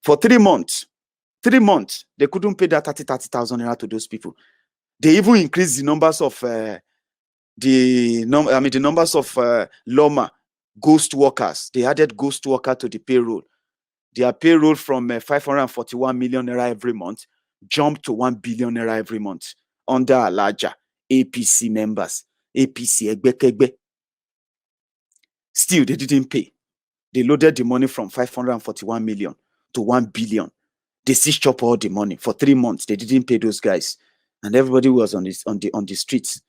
For 3 months. 3 months, they couldn't pay that 30,000 naira to those people. They even increased the numbers of the numbers of Loma ghost workers. They added ghost worker to the payroll. Their payroll from 541 million naira every month jumped to 1 billion naira every month under a larger APC members. APC Egbekegbe. Still, they didn't pay. They loaded the money from 541 million to 1 billion. They seized up all the money for 3 months. They didn't pay those guys, and everybody was on the streets,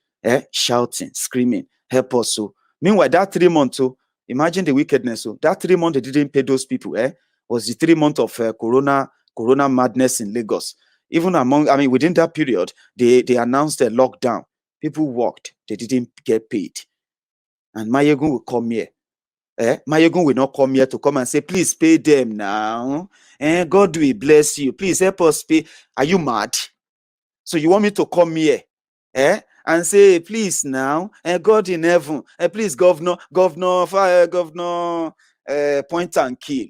shouting, screaming, "Help us!" So, meanwhile, that 3 months, so imagine the wickedness. So that 3 months they didn't pay those people. Was the 3 months of corona madness in Lagos. Even within that period, they announced a lockdown. People walked. They didn't get paid, and Maiyegun will come here. Maiyegun will not come here to come and say, please pay them now. God will bless you. Please help us pay. Are you mad? So you want me to come here and say, please now, God in heaven, please, governor, point and kill.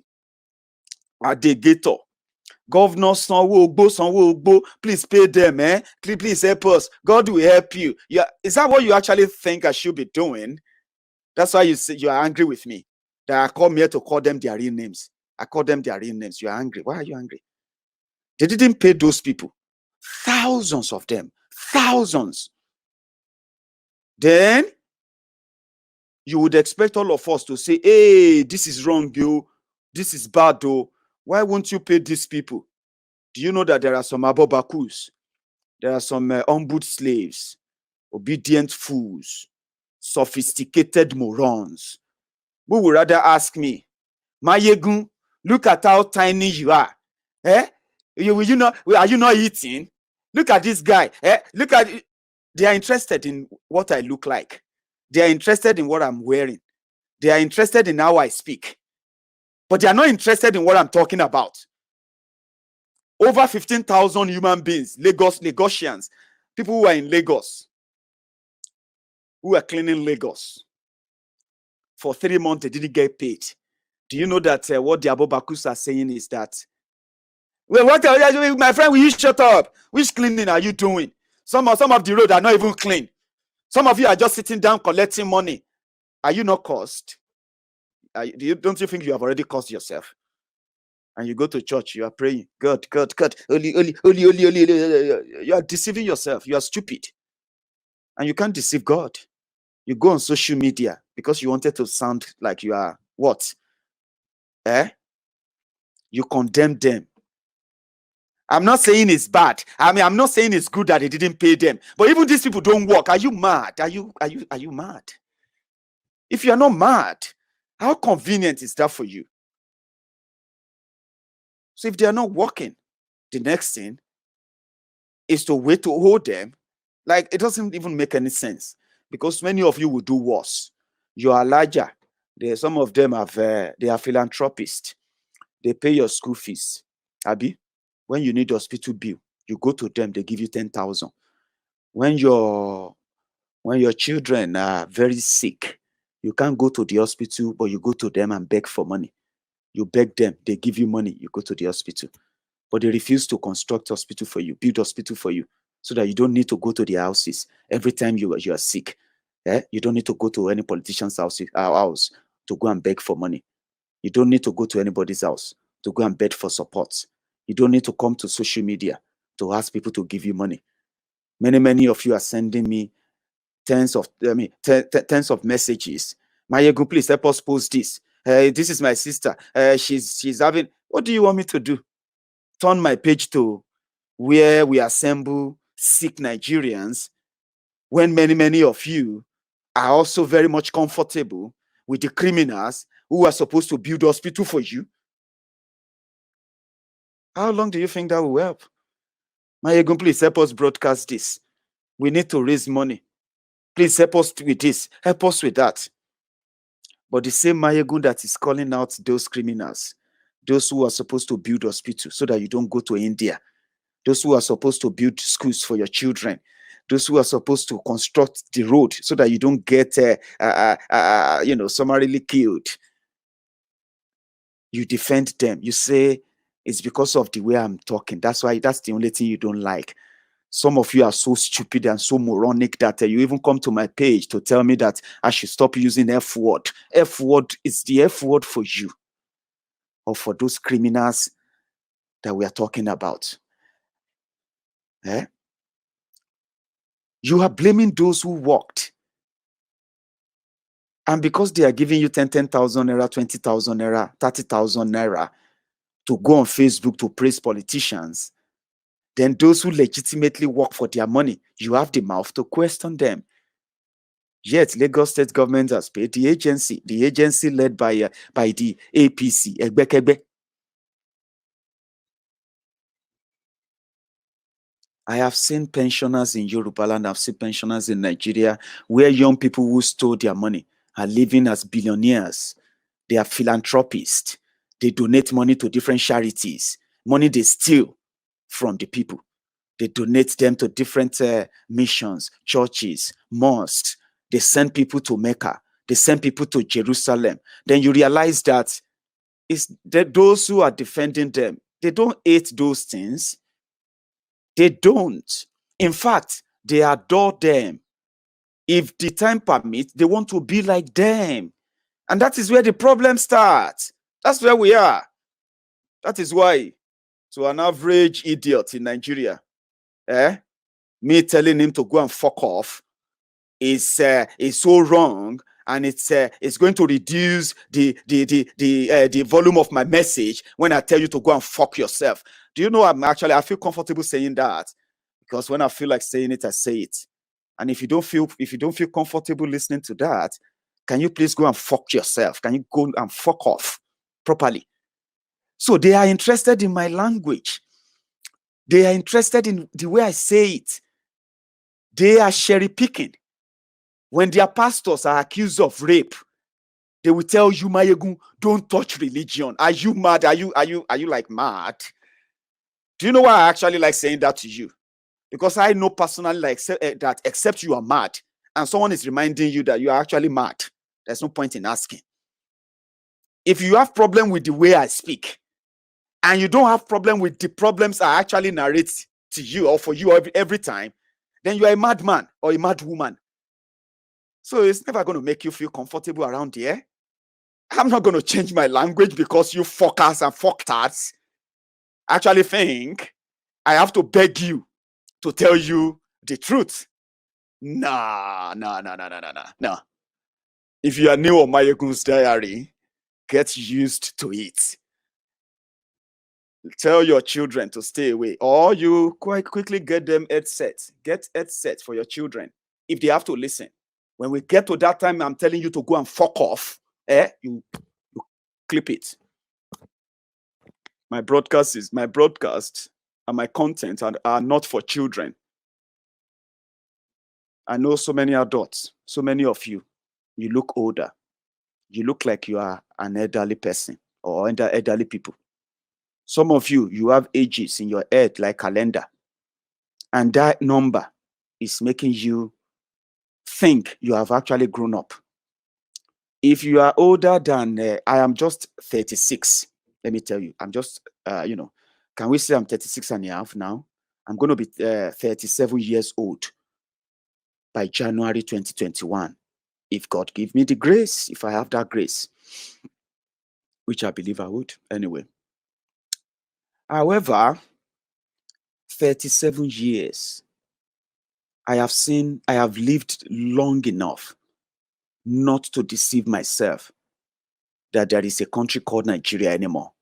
Adegator. Governor Sanwo-Ogbo, please pay them, Please help us. God will help you. Yeah, is that what you actually think I should be doing? That's why you say you are angry with me. That I come here to call them their real names. I call them their real names. You are angry. Why are you angry? They didn't pay those people. Thousands of them. Thousands. Then you would expect all of us to say, hey, this is wrong, yo. This is bad, though. Why won't you pay these people? Do you know that there are some abobakus? There are some ombud slaves, obedient fools, sophisticated morons, who would rather ask me, Maiyegun, look at how tiny you are. Are you not eating? Look at this guy. Look at it. They are interested in what I look like. They are interested in what I'm wearing. They are interested in how I speak. But they are not interested in what I'm talking about. Over 15,000 human beings, Lagosians, people who are in Lagos, who are cleaning Lagos. For 3 months, they didn't get paid. Do you know that what the Abobakus are saying is that, well, what are you doing? My friend, will you shut up? Which cleaning are you doing? Some of the roads are not even clean. Some of you are just sitting down collecting money. Are you not cursed? Don't you think you have already cursed yourself? And you go to church, you are praying, God, holy. You are deceiving yourself. You are stupid. And you can't deceive God. You go on social media because you wanted to sound like you are what? You condemn them. I'm not saying it's bad. I'm not saying it's good that they didn't pay them. But even these people don't work. Are you mad? Are you mad? If you are not mad, how convenient is that for you? So if they are not working, the next thing is to wait to hold them. Like, it doesn't even make any sense, because many of you will do worse. You are larger. Some of them they are philanthropists. They pay your school fees. Abi, when you need hospital bill, you go to them, they give you 10,000. When your children are very sick, you can't go to the hospital, but you go to them and beg for money. You beg them, they give you money, you go to the hospital. But they refuse to construct hospital for you, build hospital for you, so that you don't need to go to their houses every time you are sick. You don't need to go to any politician's house to go and beg for money. You don't need to go to anybody's house to go and beg for support. You don't need to come to social media to ask people to give you money. Many of you are sending me tens of messages. Maiyegun, please help us post this. This is my sister. She's having. What do you want me to do? Turn my page to where we assemble sick Nigerians, when many of you are also very much comfortable with the criminals who are supposed to build hospital for you? How long do you think that will help? Maiyegun, please help us broadcast this. We need to raise money. Please help us with this. Help us with that. But the same Maiyegun that is calling out those criminals, those who are supposed to build hospitals so that you don't go to India, those who are supposed to build schools for your children, those who are supposed to construct the road so that you don't get summarily killed. You defend them. You say It's because of the way I'm talking. That's why that's the only thing you don't like. Some of you are so stupid and so moronic that you even come to my page to tell me that I should stop using F word. F word is the F word for you or for those criminals that we are talking about. Eh? You are blaming those who worked. And because they are giving you 10,000 naira, 20,000 naira, 30,000 naira to go on Facebook to praise politicians, then those who legitimately work for their money, you have the mouth to question them. Yet Lagos state government has paid the agency led by the APC, Egbekegbe. I have seen pensioners in Yoruba land, I've seen pensioners in Nigeria, where young people who stole their money are living as billionaires. They are philanthropists. They donate money to different charities. Money they steal from the people. They donate them to different missions, churches, mosques. They send people to Mecca. They send people to Jerusalem. Then you realize that it's that those who are defending them, they don't hate those things. They don't. In fact, they adore them. If the time permits, they want to be like them. And that is where the problem starts. That's where we are. That is why, to an average idiot in Nigeria, me telling him to go and fuck off is so wrong, and it's going to reduce the volume of my message when I tell you to go and fuck yourself. Do you know I feel comfortable saying that, because when I feel like saying it, I say it. And if you don't feel comfortable listening to that, can you please go and fuck yourself? Can you go and fuck off properly? So they are interested in my language. They are interested in the way I say it. They are cherry picking. When their pastors are accused of rape, they will tell you, Maiyegun, don't touch religion. Are you mad? Are you like mad? Do you know why I actually like saying that to you? Because I know personally that except you are mad and someone is reminding you that you are actually mad, there's no point in asking. If you have problem with the way I speak and you don't have problem with the problems I actually narrate to you or for you every time, then you are a madman or a mad woman. So it's never going to make you feel comfortable around here. I'm not going to change my language because you fuckers and fucktards actually think I have to beg you to tell you the truth. Nah. If you are new on Maiyegun's diary, get used to it. Tell your children to stay away, or you quite quickly get them headsets. Get headsets for your children if they have to listen. When we get to that time, I'm telling you to go and fuck off. You clip it. My broadcast and my content are not for children. I know so many adults, so many of you, you look older. You look like you are an elderly person or elderly people. Some of you, you have ages in your head like calendar. And that number is making you think you have actually grown up. If you are older than, I am just 36, let me tell you, I'm just, can we say I'm 36 and a half now? I'm going to be 37 years old by January 2021. If God give me the grace, if I have that grace, which I believe I would anyway. However, 37 years, I have lived long enough not to deceive myself that there is a country called Nigeria anymore.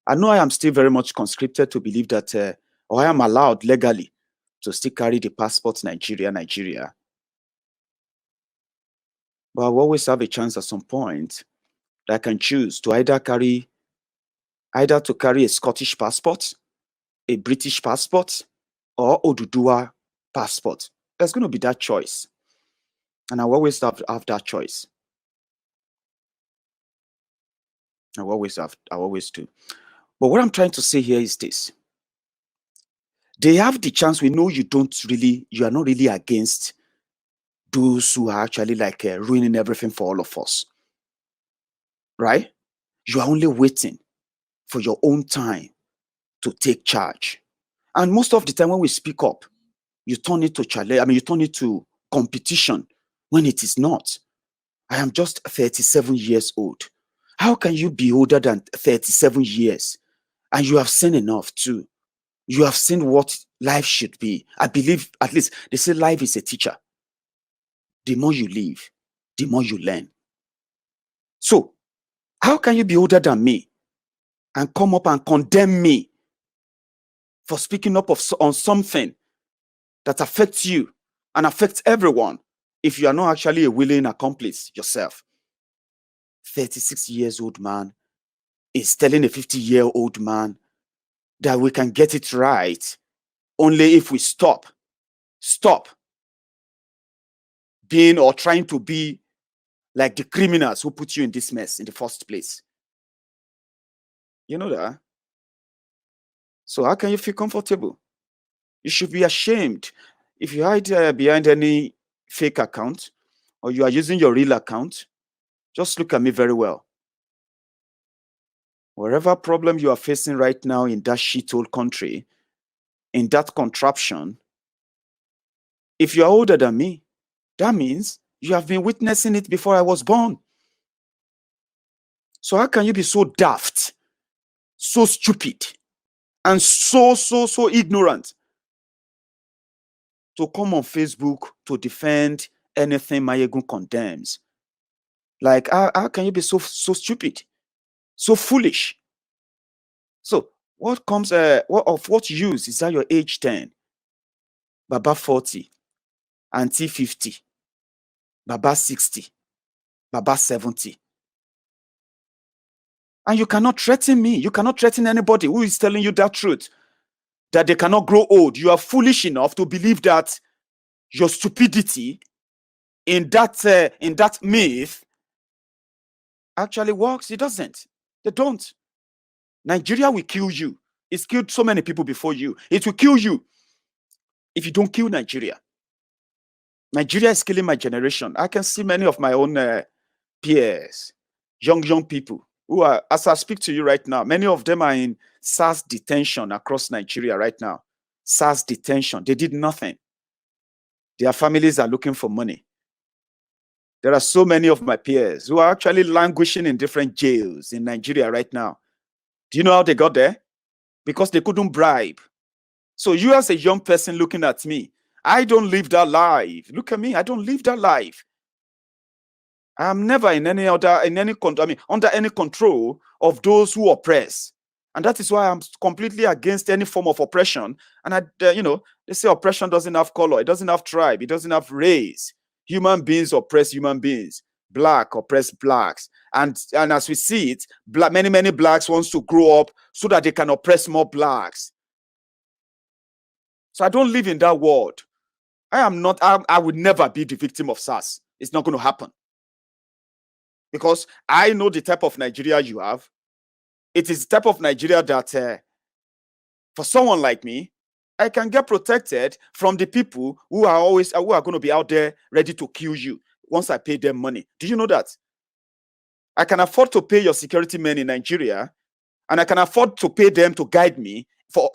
I know I am still very much conscripted to believe that, or I am allowed legally to still carry the passport Nigeria. But I will always have a chance at some point that I can choose to either carry a Scottish passport, a British passport, or Oduduwa passport. There's going to be that choice. And I will always have that choice. I always do. But what I'm trying to say here is this. They have the chance. We know you are not really against those who are actually like ruining everything for all of us. Right? You are only waiting for your own time to take charge. And most of the time when we speak up, you turn it to challenge. I mean, you turn it to competition when it is not. I am just 37 years old. How can you be older than 37 years? And you have seen enough too. You have seen what life should be. I believe, at least, they say life is a teacher. The more you live, the more you learn. So, how can you be older than me and come up and condemn me for speaking up on something that affects you and affects everyone if you are not actually a willing accomplice yourself? 36 years old man is telling a 50-year-old man that we can get it right only if we stop being or trying to be like the criminals who put you in this mess in the first place. You know that? So how can you feel comfortable? You should be ashamed. If you hide behind any fake account or you are using your real account, just look at me very well. Whatever problem you are facing right now in that shithole country, in that contraption, if you are older than me, that means you have been witnessing it before I was born. So how can you be so daft, so stupid, and so ignorant to come on Facebook to defend anything Maiyegun condemns? Like, how can you be so stupid, so foolish? So what comes, what use is that your age 10, Baba 40, Auntie 50, Baba 60, Baba 70? And you cannot threaten me. You cannot threaten anybody who is telling you that truth, that they cannot grow old. You are foolish enough to believe that your stupidity in that myth actually works. It doesn't. They don't. Nigeria will kill you. It's killed so many people before you. It will kill you if you don't kill Nigeria. Nigeria is killing my generation. I can see many of my own peers, young people who are, as I speak to you right now, many of them are in SARS detention across Nigeria right now. SARS detention. They did nothing. Their families are looking for money. There are so many of my peers who are actually languishing in different jails in Nigeria right now. Do you know how they got there? Because they couldn't bribe. So you as a young person looking at me, I don't live that life. Look at me, I don't live that life. I'm never in any other, under any control of those who oppress. And that is why I'm completely against any form of oppression. And they say oppression doesn't have color, it doesn't have tribe, it doesn't have race. Human beings oppress human beings. Black oppress blacks. And as we see it, many blacks wants to grow up so that they can oppress more blacks. So I don't live in that world. I would never be the victim of SARS. It's not going to happen. Because I know the type of Nigeria you have. It is the type of Nigeria that, for someone like me, I can get protected from the people who are going to be out there ready to kill you once I pay them money. Do you know that? I can afford to pay your security men in Nigeria, and I can afford to pay them to guide me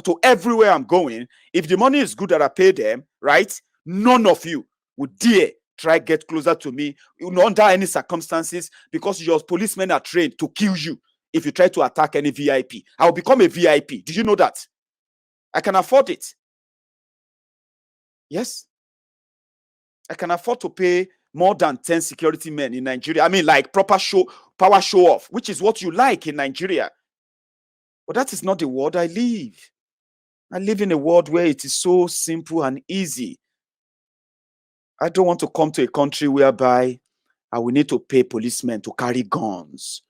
to everywhere I'm going. If the money is good that I pay them, right? None of you would dare try get closer to me under any circumstances, because your policemen are trained to kill you if you try to attack any VIP. I'll become a VIP. Do you know that? I can afford it. Yes. I can afford to pay more than 10 security men in Nigeria. I mean, like proper power show off, which is what you like in Nigeria. But that is not the world I live. I live in a world where it is so simple and easy. I don't want to come to a country whereby I will need to pay policemen to carry guns.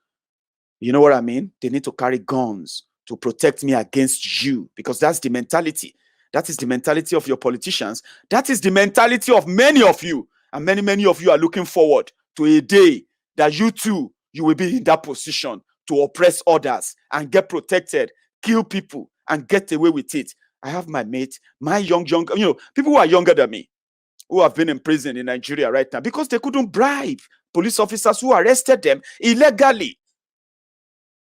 You know what I mean? They need to carry guns to protect me against you, because that's the mentality. That is the mentality of your politicians. That is the mentality of many of you. And many of you are looking forward to a day that you too, you will be in that position to oppress others and get protected, kill people and get away with it. I have my mate, my young, people who are younger than me, who have been in prison in Nigeria right now because they couldn't bribe police officers who arrested them illegally.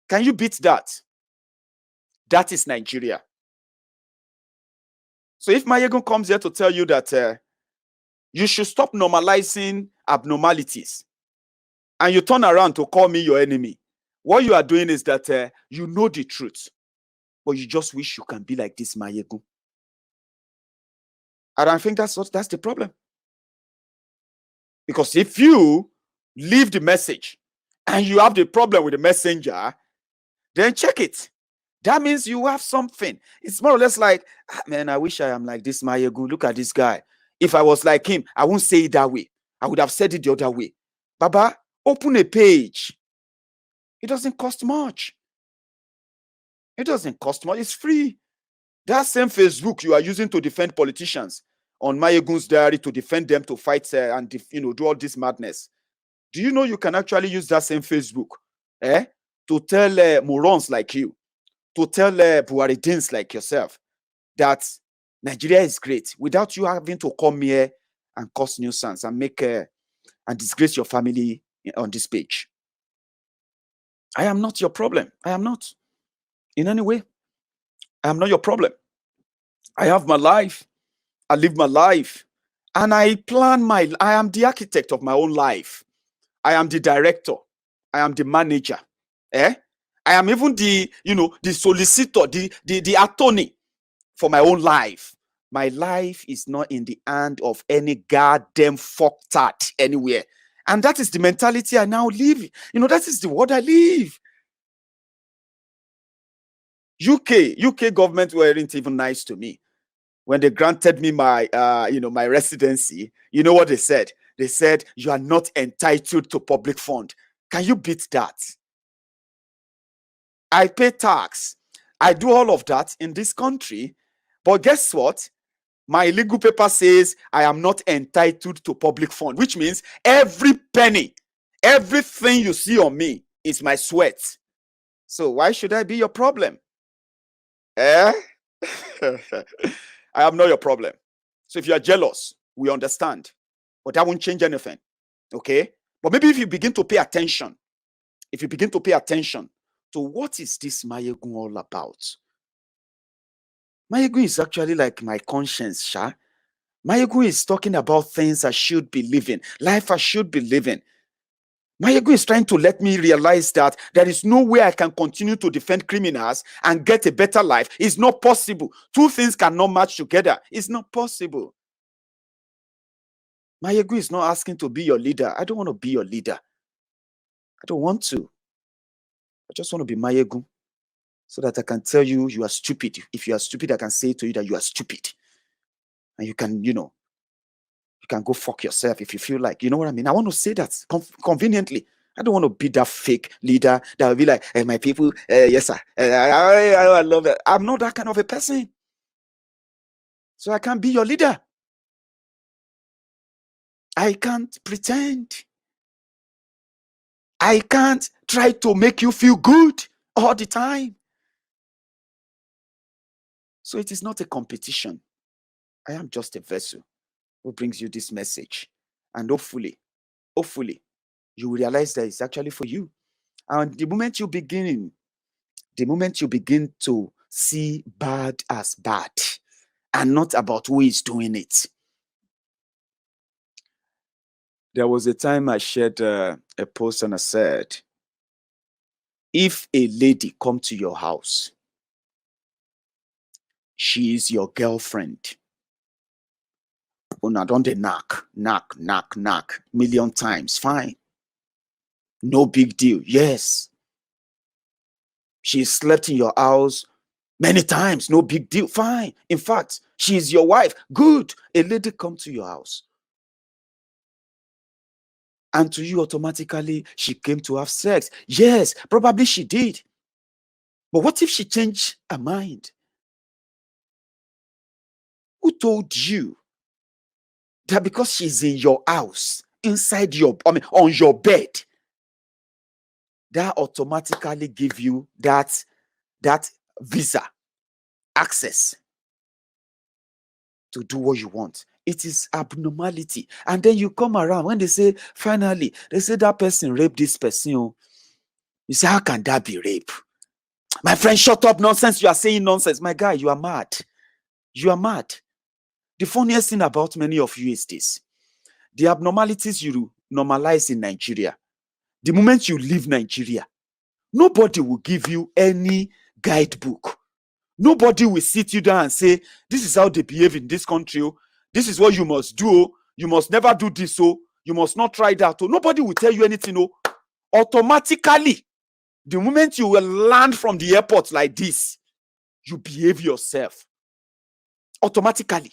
Can you beat that? That is Nigeria. So if Maiyegun comes here to tell you that you should stop normalizing abnormalities, and you turn around to call me your enemy, what you are doing is that you know the truth, but you just wish you can be like this Maiyegun. And I think that's the problem. Because if you leave the message and you have the problem with the messenger, then check it. That means you have something. It's more or less like, man, I wish I am like this Maiyegun. Look at this guy. If I was like him, I won't say it that way. I would have said it the other way. Baba, open a page. It doesn't cost much. It doesn't cost much. It's free. That same Facebook you are using to defend politicians on Maiyegun's diary, to defend them, to fight and do all this madness. Do you know you can actually use that same Facebook to tell morons like you, to tell Buharidins like yourself that Nigeria is great without you having to come here and cause nuisance and make and disgrace your family on this page. I am not your problem. I am not in any way. I am not your problem. I have my life. I live my life. And I am the architect of my own life. I am the director. I am the manager. I am even the solicitor, the attorney for my own life. My life is not in the hand of any goddamn fucktard anywhere. And that is the mentality I now live. That is the world I live. UK government weren't even nice to me. When they granted me my my residency, you know what they said? They said, you are not entitled to public fund. Can you beat that? I pay tax. I do all of that in this country. But guess what? My legal paper says I am not entitled to public fund, which means every penny, everything you see on me is my sweat. So why should I be your problem? I am not your problem. So if you are jealous, we understand. But that won't change anything. Okay? But maybe if you begin to pay attention, to what is this Maiyegun all about? Maiyegun is actually like my conscience, Sha. Maiyegun is talking about things I should be living, life I should be living. Maiyegun is trying to let me realize that there is no way I can continue to defend criminals and get a better life. It's not possible. Two things cannot match together. It's not possible. Maiyegun is not asking to be your leader. I don't want to be your leader. I don't want to. I just want to be Maiyegun so that I can tell you you are stupid. If you are stupid, I can say to you that you are stupid. And you can, you can go fuck yourself if you feel like, you know what I mean? I want to say that conveniently. I don't want to be that fake leader that will be like, hey, my people, yes, sir. I love that. I'm not that kind of a person. So I can't be your leader. I can't pretend. I can't try to make you feel good all the time. So it is not a competition. I am just a vessel who brings you this message. And hopefully, you will realize that it's actually for you. And the moment you begin to see bad as bad and not about who is doing it. There was a time I shared a post and I said, if a lady come to your house, she is your girlfriend. Una don dey knock million times. Fine. No big deal. Yes. She slept in your house many times. No big deal. Fine. In fact, she is your wife. Good. A lady come to your house. And to you, automatically, she came to have sex. Yes, probably she did. But what if she changed her mind? Who told you that because she's in your house, on your bed, that automatically give you that visa access to do what you want? It is abnormality. And then you come around when they say, finally, they say that person raped this person. You say, how can that be rape? My friend, shut up, nonsense. You are saying nonsense. My guy, you are mad. You are mad. The funniest thing about many of you is this. The abnormalities you normalize in Nigeria, the moment you leave Nigeria, nobody will give you any guidebook. Nobody will sit you down and say, this is how they behave in this country. This is what you must do. You must never do this. You must not try that. Nobody will tell you anything. Automatically, the moment you will land from the airport like this, you behave yourself. Automatically.